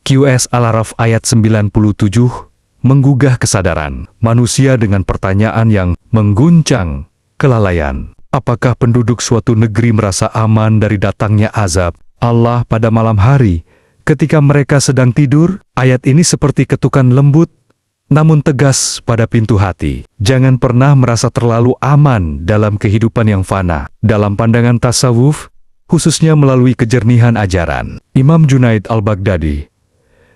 QS Al-Araf ayat 97 menggugah kesadaran manusia dengan pertanyaan yang mengguncang kelalaian. Apakah penduduk suatu negeri merasa aman dari datangnya azab Allah pada malam hari ketika mereka sedang tidur? Ayat ini seperti ketukan lembut namun tegas pada pintu hati. Jangan pernah merasa terlalu aman dalam kehidupan yang fana. Dalam pandangan tasawuf, khususnya melalui kejernihan ajaran Imam Junaid al-Baghdadi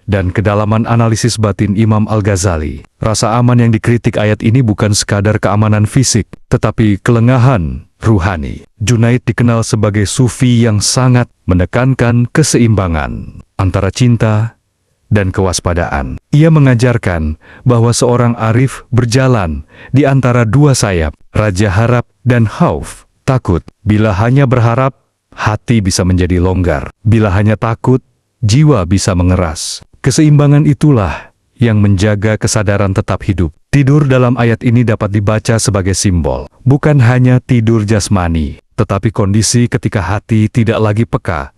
dan kedalaman analisis batin Imam Al-Ghazali, rasa aman yang dikritik ayat ini bukan sekadar keamanan fisik, tetapi kelengahan ruhani. Junaid dikenal sebagai sufi yang sangat menekankan keseimbangan antara cinta dan kewaspadaan. Ia mengajarkan bahwa seorang arif berjalan di antara dua sayap, raja harap dan khauf, takut. Bila hanya berharap, hati bisa menjadi longgar. Bila hanya takut, jiwa bisa mengeras. Keseimbangan itulah yang menjaga kesadaran tetap hidup. Tidur dalam ayat ini dapat dibaca sebagai simbol, bukan hanya tidur jasmani, tetapi kondisi ketika hati tidak lagi peka,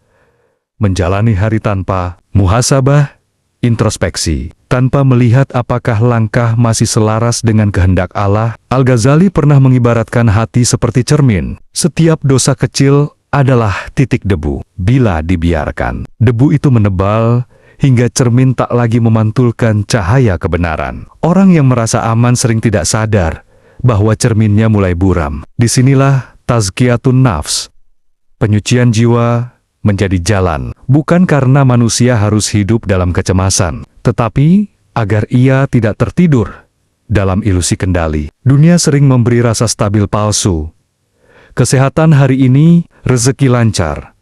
menjalani hari tanpa muhasabah, introspeksi, tanpa melihat apakah langkah masih selaras dengan kehendak Allah. Al-Ghazali pernah mengibaratkan hati seperti cermin. Setiap dosa kecil adalah titik debu. Bila dibiarkan, debu itu menebal hingga cermin tak lagi memantulkan cahaya kebenaran. Orang yang merasa aman sering tidak sadar bahwa cerminnya mulai buram. Disinilah tazkiyatun nafs, penyucian jiwa, menjadi jalan, bukan karena manusia harus hidup dalam kecemasan, tetapi agar ia tidak tertidur dalam ilusi kendali. Dunia sering memberi rasa stabil palsu. Kesehatan hari ini, rezeki lancar,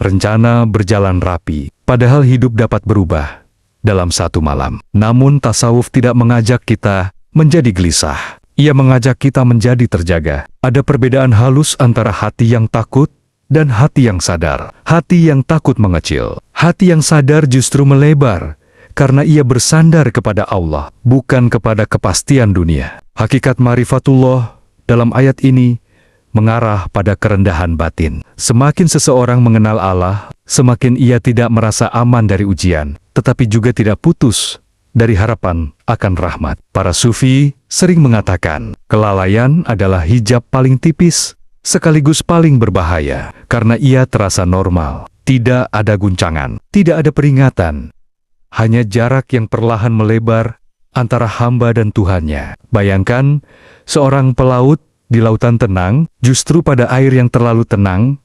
rencana berjalan rapi, padahal hidup dapat berubah dalam satu malam. Namun tasawuf tidak mengajak kita menjadi gelisah. Ia mengajak kita menjadi terjaga. Ada perbedaan halus antara hati yang takut dan hati yang sadar. Hati yang takut mengecil. Hati yang sadar justru melebar karena ia bersandar kepada Allah, bukan kepada kepastian dunia. Hakikat marifatullah dalam ayat ini mengarah pada kerendahan batin. Semakin seseorang mengenal Allah, semakin ia tidak merasa aman dari ujian, tetapi juga tidak putus dari harapan akan rahmat. Para sufi sering mengatakan, kelalaian adalah hijab paling tipis, sekaligus paling berbahaya, karena ia terasa normal. Tidak ada guncangan, tidak ada peringatan, hanya jarak yang perlahan melebar antara hamba dan Tuhannya. Bayangkan, seorang pelaut di lautan tenang, justru pada air yang terlalu tenang,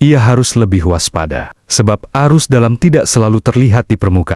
ia harus lebih waspada, sebab arus dalam tidak selalu terlihat di permukaan.